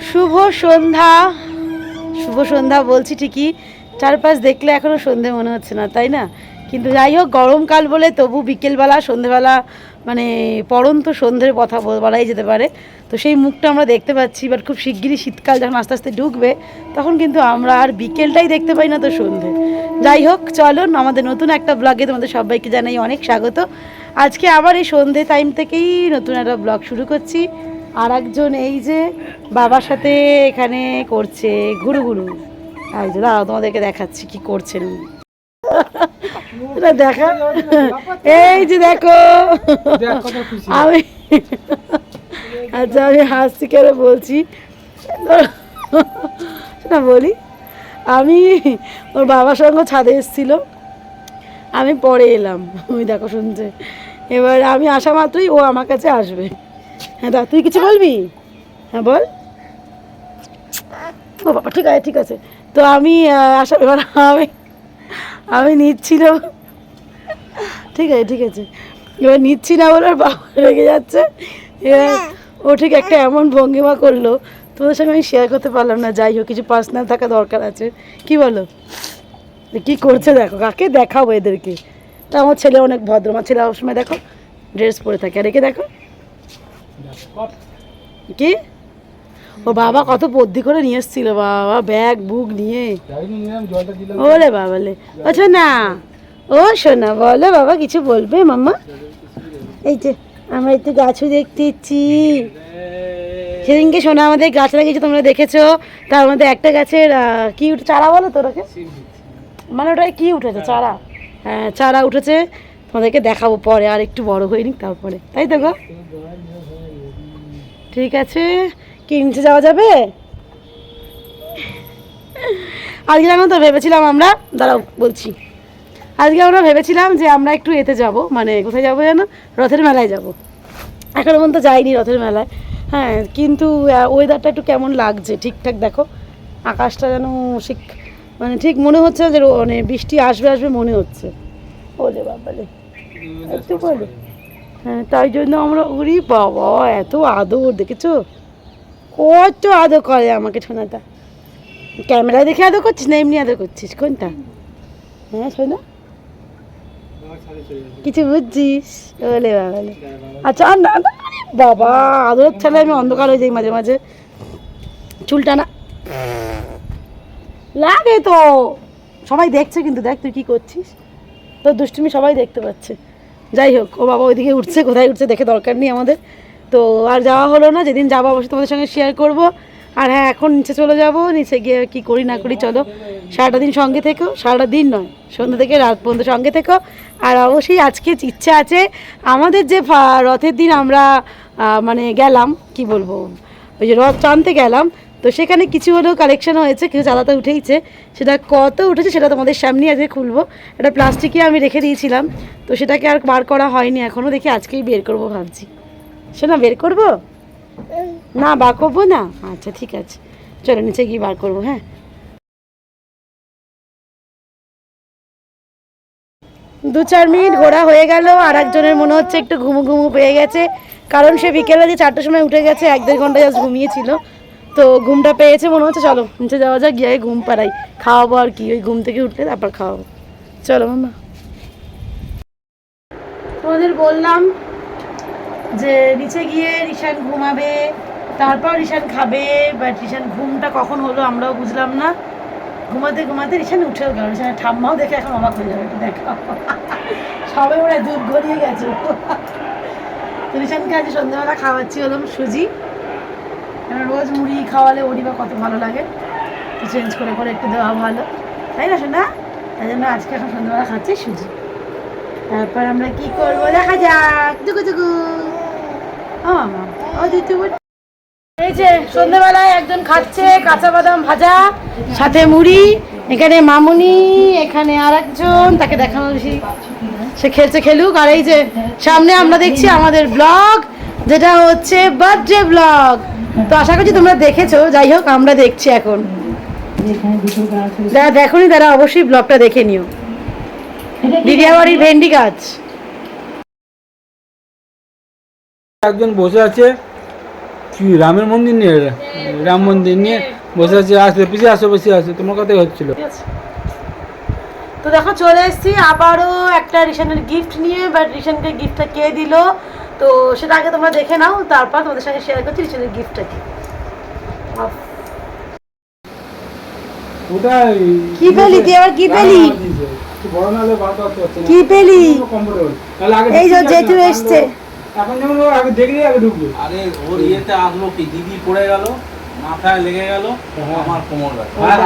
শুভ সন্ধ্যা, শুভ সন্ধ্যা বলছি ঠিকই, চারপাশ দেখলে এখনও সন্ধে মনে হচ্ছে না, তাই না? কিন্তু যাই হোক, গরমকাল বলে তবু বিকেলবেলা সন্ধেবেলা মানে পড়ন্ত সন্ধ্যের কথা বলাই যেতে পারে। তো সেই মুখটা আমরা দেখতে পাচ্ছি, বাট খুব শিগগিরই শীতকাল যখন আস্তে আস্তে ঢুকবে তখন কিন্তু আমরা আর বিকেলটাই দেখতে পাই না, তো সন্ধে। যাই হোক, চলুন আমাদের নতুন একটা ব্লগে তোমাদের সবাইকে জানাই অনেক স্বাগত। আজকে আবার এই সন্ধে টাইম থেকেই নতুন একটা ব্লগ শুরু করছি। আর একজন এই যে বাবার সাথে এখানে করছে ঘুরু ঘুরু, এই যে দাঁড়াও তোমাদেরকে দেখাচ্ছি কি করছেন দেখা। এই যে দেখো, আমি আচ্ছা আমি হাসছি কেন বলছি না বলি, আমি ওর বাবার সঙ্গে ছাদে এসেছিল, আমি পরে এলাম, ওই দেখো শুনছে। এবার আমি আসা মাত্রই ও আমার কাছে আসবে। হ্যাঁ দা, তুই কিছু বলবি? হ্যাঁ বল। ও বাবা, ঠিক আছে ঠিক আছে। তো আমি আসা, এবার আমি নিচ্ছিল, ঠিক আছে ঠিক আছে, এবার নিচ্ছি না বলে বাবা রেগে যাচ্ছে। এবার ও ঠিক একটা এমন ভঙ্গিমা করলো, তোমাদের সঙ্গে আমি শেয়ার করতে পারলাম না। যাই হোক, কিছু পার্সোনাল থাকা দরকার আছে, কি বলো? কী করছে দেখো, কাকে দেখাবো এদেরকে? তা আমার ছেলে অনেক ভদ্র, আমার ছেলে সবসময় দেখো ড্রেস পরে থাকে, আর একে দেখো কি ও বাবা কত বুদ্ধি করে নিয়ে এসেছিল, বাবা ব্যাগ বুক নিয়ে। ওরে বাবালে, আচ্ছা না ও শোনা, বলো বাবা কিছু বলবে মাম্মা? এই যে আমরা একটু গাছও দেখতে ইচ্ছি, সেদিনকে শোনা আমাদের গাছ লাগিয়েছে তোমরা দেখেছো, তার মধ্যে একটা গাছের কি উঠে চারা বলো তো ওটাকে, মানে ওটাকে কি উঠেছে চারা, হ্যাঁ চারা উঠেছে, তোমাদেরকে দেখাবো পরে, আর একটু বড় হয়ে নিক তারপরে, তাই তো গো? ঠিক আছে, কি নিচে যাওয়া যাবে? আজকে জানো তো ভেবেছিলাম আমরা, দাঁড়াও বলছি, আজকে আমরা ভেবেছিলাম যে আমরা একটু এতে যাব, মানে কোথায় যাবো জানো? রথের মেলায় যাব। এখনো পর্যন্ত যাইনি রথের মেলায়, হ্যাঁ, কিন্তু ওয়েদারটা একটু কেমন লাগছে ঠিকঠাক দেখো, আকাশটা যেন মানে ঠিক মনে হচ্ছে যে মানে বৃষ্টি আসবে আসবে মনে হচ্ছে। ওলে বাবালে, একটু বলে, হ্যাঁ তাই জন্য আমরা উড়ি। বাবা এত আদর দেখেছো, কত আদর করে আমাকে শোনাটা। ক্যামেরা দেখে আদর করছিস না এমনি আদর করছিস কোনটা? হ্যাঁ শোনা, কিছু বুঝছিস? বলে বাবালে, আচ্ছা আর না বাবা, আদরের ছেলে আমি অন্ধকার হয়ে যাই মাঝে মাঝে, চুলটা না লাগে তো, সবাই দেখছে কিন্তু, দেখ তুই কী করছিস, তোর দুষ্টুমি সবাই দেখতে পাচ্ছে। যাই হোক, ও বাবা ওইদিকে উঠছে, কোথায় উঠছে দেখে দরকার নেই আমাদের। তো আর যাওয়া হলো না, যেদিন যাবো অবশ্যই তোমাদের সঙ্গে শেয়ার করব। আর হ্যাঁ, এখন নিচে চলে যাব, নিচে গিয়ে কি করি না করি চলো, সারাটা দিন সঙ্গে থেকো, সারাটা দিন নয় সন্ধ্যা থেকে রাত পর্যন্ত সঙ্গে থেকো। আর অবশ্যই আজকে ইচ্ছা আছে আমাদের যে রথের দিন আমরা মানে গেলাম, কি বলবো, ওই যে রথ টানতে গেলাম, তো সেখানে কিছু হলেও কালেকশন হয়েছে, কিছু চাঁদাতে উঠেইছে, সেটা কত উঠেছে সেটা তোমাদের সামনে আজকে খুলবো। এটা প্লাস্টিকে আমি রেখে দিয়েছিলাম, তো সেটাকে আর বার করা হয়নি এখনও, দেখি আজকেই বের করবো ভাবছি। শোনা বের করবো না, বার করবো না, আচ্ছা ঠিক আছে চলো নিচে গিয়ে বার করবো। হ্যাঁ, 2-4 মিনিট ঘোরা হয়ে গেল, আর একজনের মনে হচ্ছে একটু ঘুমু ঘুমু পেয়ে গেছে, কারণ সে বিকেলে যে 4টার সময় উঠে গেছে, 1-1.5 ঘন্টা জাস্ট ঘুমিয়েছিল, তো ঘুমটা পেয়েছে মনে হচ্ছে। চলো নিচে যাওয়া যাক, গিয়ে ঘুম পাড়াই, খাওয়াবো আর কি, ওই ঘুম থেকে উঠলে তারপর খাওয়াবো। চলো মামা, তোমাদের বললাম যে নিচে গিয়ে রিশান ঘুমাবে, তারপর রিশান খাবে, বাট রিশান ঘুমটা কখন হলো আমরাও বুঝলাম না, ঘুমাতে ঘুমাতে রিশান উঠেও গেল, রিশানের ঠাম্মাও দেখে এখন অবাক হয়ে যাবে, একটু দেখা সবাই ওরা দুধ গড়িয়ে গেছে। তো রিশানকে আজ সন্ধ্যাবেলা খাওয়াচ্ছি হলাম সুজি, কারণ রোজ মুড়ি খাওয়ালে ওরই বা কত ভালো লাগে, তো চেঞ্জ করে করে একটু দেওয়া ভালো, তাই না শোনা? তাই জন্য আজকে এখন সন্ধ্যাবেলা খাচ্ছি সুজি। তারপর আমরা কি করবো দেখা যাক, জুগু জুগু। ও দিতু, এই যে সন্ধ্যাবেলায় একজন খাচ্ছে কাঁচা বাদাম ভাজা সাথে মুড়ি, এখানে মামুনি, এখানে আর একজন, তাকে দেখানো বেশি, সে খেলছে খেলুক। আর এই যে সামনে আমরা দেখছি আমাদের ব্লগ, যেটা হচ্ছে বার্থডে ব্লগ, তো আশা করছি তোমরা দেখেছো। যাই হোক, আমরা দেখছি এখন, যারা দেখোনি তারা অবশ্যই ব্লগটা দেখে নিও। দিদিয়াবাড়ির ভেন্ডি গাছ, একজন বসে আছে, কি রামের মন্দির নিয়ে রাম মন্দির নিয়ে বসে আছে, আসতে পিছিয়ে আসো বেশি আসো, তোমার কথাই হচ্ছিল। ঠিক আছে। তো দেখো চলে এসেছি আবারও একটা রিশানের গিফট নিয়ে, বাট রিশানকে গিফটটা কে দিল তো সেটা আগে তোমরা দেখে নাও, তারপর তোমাদের সঙ্গে শেয়ার করছি রিশানের গিফটটা কি। ওটাই কি পেলি তুই আবার, কি পেলি, বড় না হলে বাদ করতে হচ্ছে না। কি পেলি? কমফোর্টেবল তাহলে আগে এই যে জেঠু এসছে, এখন যেমন ও আগে দেখলে আগে ঢুকবে। আরে ওর ইয়েতে আসলো কি দিদি পড়ে গেল, মাথায় লেগে গেল, আমার কোমর ব্যথা। হ্যাঁ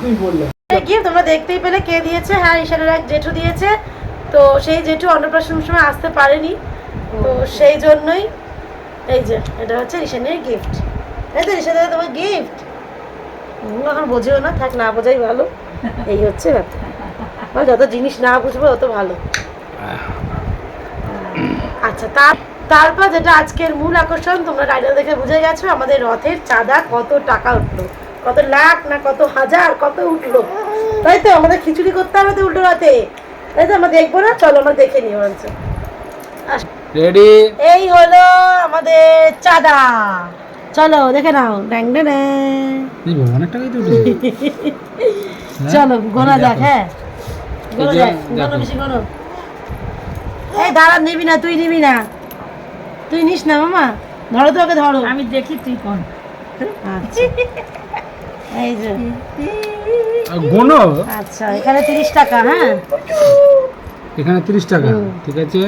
তুমি বললে গিফট তোমরা দেখতেই পেলে কে দিয়েছে। হ্যাঁ রিশানের এক জেঠু দিয়েছে, তো সেই জেঠু অন্নপ্রাশনের সময় আসতে পারেনি, তো সেই জন্যই এই যে এটা হচ্ছে রিশানের গিফট। এই তো রিশানের তোমার গিফট এখন বোঝেও না, থাক না বোঝাই ভালো, এই হচ্ছে ব্যাপার। বা যত জিনিস না বুঝবো তত ভালো। আচ্ছা তারপর যেটা আজকের মূল আকর্ষণ, তোমরা টাইটেল দেখে বুঝে গেছো আমাদের রথের চাঁদা কত টাকা উঠলো, কত লাখ না কত হাজার কত উঠলো, তাই তো আমাদের খিচুড়ি করতে হবে তো উল্টো রথে, তাই তো আমরা দেখবো না, চলো আমরা দেখে নিই বরঞ্চ। রেডি, এই হলো আমাদের চাঁদা, চলো দেখে নাও। ড্যাং ড্যাং ড্যাং। এই বাবা অনেক টাকাই তো উঠেছে। চলো গোনা যাক, হ্যাঁ গোনা এই যে যাক, দেখো। গোনো বেশি গোনো। এই দাঁড়া, নিবি না তুই, নিবি না তুই, নিস না মামা, ধরো তো ওকে, ধরো আমি দেখি তুই কোন। আচ্ছা এই যে, গোনো আচ্ছা এখানে 30 টাকা, হ্যাঁ এখানে 30 টাকা, ঠিক আছে।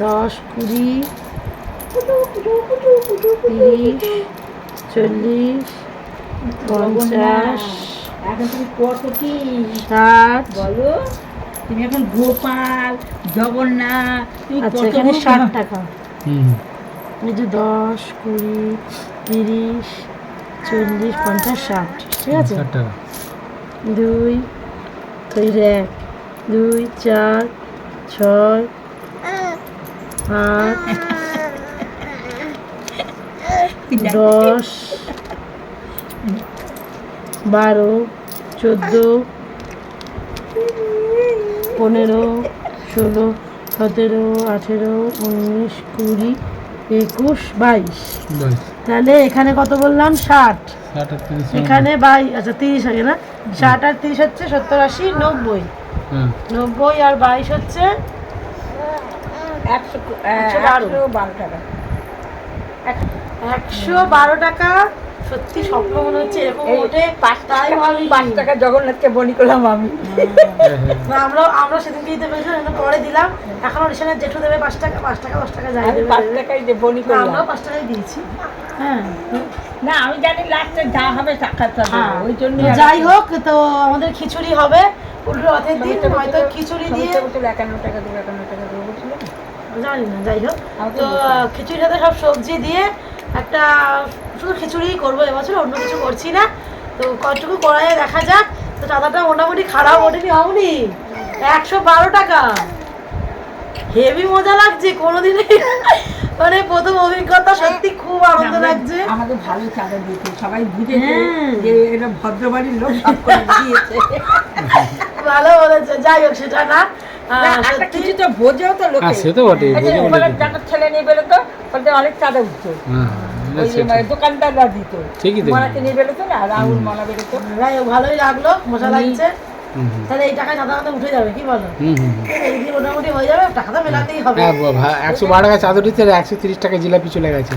10 20 30 40 50 এখন তুমি কত কি 60। বলো, তুমি এখন গোপাল জগন্নাথ তুমি আচ্ছা কত এখানে বড় 60 টাকা, হুম এই যে 10 20 30 40 50 60, ঠিক আছে। 60 টাকা। 2 এই যে 1 2 4 6 8 10 12 14 15 16 17 18 19 20 21 22, বাস তাহলে এখানে কত বললাম 60, 60 আর 30 এখানে 22, আচ্ছা 30 আগে না, 60 আর 30 হচ্ছে 70 80 90, হ্যাঁ 90 আর 22 হচ্ছে 112 টাকা। 112 টাকা। সত্যি স্বপ্ন মনে হচ্ছে এরকম ওঠে, তাই ভাবি 5 টাকা জগন্নাথকে বনি করলাম আমি। না, আমরা সেদিনকে দিতে পেরেছিলাম, পরে দিলাম, এখনো রিশানের জেঠু দেবে 5 টাকা 5 টাকা 10 টাকা যাই আমি দেবে, 5 টাকাই যে বনি না, করলাম। আমরাও 5 টাকাই দিয়েছি। হ্যাঁ না আমি জানি লাস্টে যা হবে টাকাটা দেবো, হ্যাঁ, ওই জন্য তো যাই হোক, তো আমাদের খিচুড়ি হবে উল্টো রথের দিন, হয়তো খিচুড়ি দিয়ে 51 টাকা দেবো 51 টাকা দেবো বলছিল না? জানি না, যাই হোক আমাকে তো বলতে হবে। খিচুড়ির সাথে সব সবজি দিয়ে একটা শুধু খিচুড়িই করবো এবছর, অন্য কিছু করছি না, তো কতটুকু করা যায় দেখা যাক। তো চাঁদাটা মোটামুটি খারাপ ওঠেনি, হয়নি 112 টাকা, হেভি মজা লাগছে, কোনোদিনই মানে প্রথম অভিজ্ঞতা, সত্যি খুব আনন্দ লাগছে। আমাদের ভালো চাঁদা দিয়েছে, সবাই বুঝেছে হ্যাঁ। যে এটা ভদ্রবাড়ির লোক সব করে দিয়েছে। ভালো বলেছে, যাই হোক সেটা না, না, একটা সত্যি কিছু তো বোঝেও তো লোকে। সে তো বটে, এই যে বোঝে বলে উপরের দিতে। যাদের ছেলে নিয়ে বেরোতো বলতে অনেক চাঁদা উঠতো, হ্যাঁ ওই যে মানে দোকানদাররা দিত, ঠিকই তো। মনাকে নিয়ে বেরোতো না, রাহুল মনা বেরোতো। যাই হোক ভালোই লাগলো, মজা লাগছে। হুম হুম তাহলে এই টাকায় চাঁদা উঠে যাবে, কি বলো? হুম হুম। এই দিয়ে মোটামুটি হয়ে যাবে, টাকা তো মেলাতেই হবে। হ্যাঁ 112 টাকা চাদর দিতে 130 টাকা জিলাপি চলে গেছে।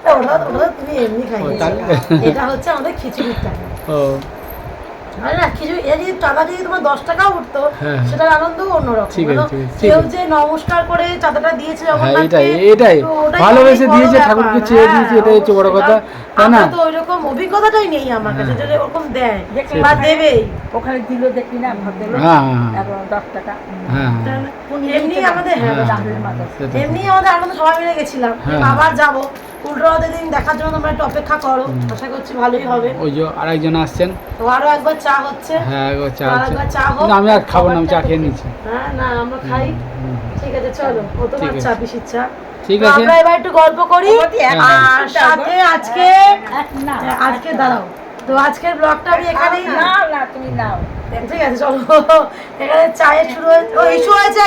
তা ওটা তো তুমি এমনি খাইয়েছো, তাহলে? এটা হচ্ছে আমাদের খিচুড়ির টাকা। ও আরে না, খিচুড়ি এই যে চাঁদা যদি তোমার 10 টাকাও উঠতো, হ্যাঁ। সেটার আনন্দ অন্যরকম। ঠিক আছে, বলো? ঠিক আছে, কেউ ঠিক যে নমস্কার করে চাঁদাটা দিয়েছে হ্যাঁ জগন্নাথকে, এটাই তো ওটাই ভালোবেসে অনেক বড় দিয়েছে, ব্যাপার। ঠাকুরকে চেয়ে হ্যাঁ, দিয়েছে, এটাই হচ্ছে বড় কথা, তাই না? আমরা তো ওইরকম অভিজ্ঞতাটাই নেই আমার কাছে, যে ওরকম দেয় দেখলে বা দেবেই। ওখানে দিল দেখলি না ভদ্রলোক, হ্যাঁ হ্যাঁ 10 টাকা। হ্যাঁ এমনি আমাদের হ্যাঁ, রাহুলের মাথা। সেটা। এমনি আমাদের আনন্দ, সবাই মিলে গেছিলাম, হ্যাঁ। আবার যাবো উল্টো রথের দিন দেখার জন্য, তোমরা একটু অপেক্ষা করো, আশা করছি ভালোই হবে। ওই যে আরেকজন আসছেন, তো আরো একবার চা হচ্ছে, হ্যাঁ একবার চা আর আছে। একবার চা হোক। কিন্তু আমি আর খাবো না, আমি চা খেয়ে নিচ্ছি। হ্যাঁ না আমরা খাই, ঠিক আছে চলো, ও তোমার ঠিক চা আছে। পিসির চা, ঠিক তো আছে। আমরা এবার একটু গল্প করি, ওটি এক হ্যাঁ। আর সাথে আজকে না আজকে দাঁড়াও, তো আজকের ব্লগটা আমি এখানেই, না না তুমি নাও। ঠিক আছে চলো, এখানে চায়ের শুরু হয়েছে, ও ইস্যু হয়েছে।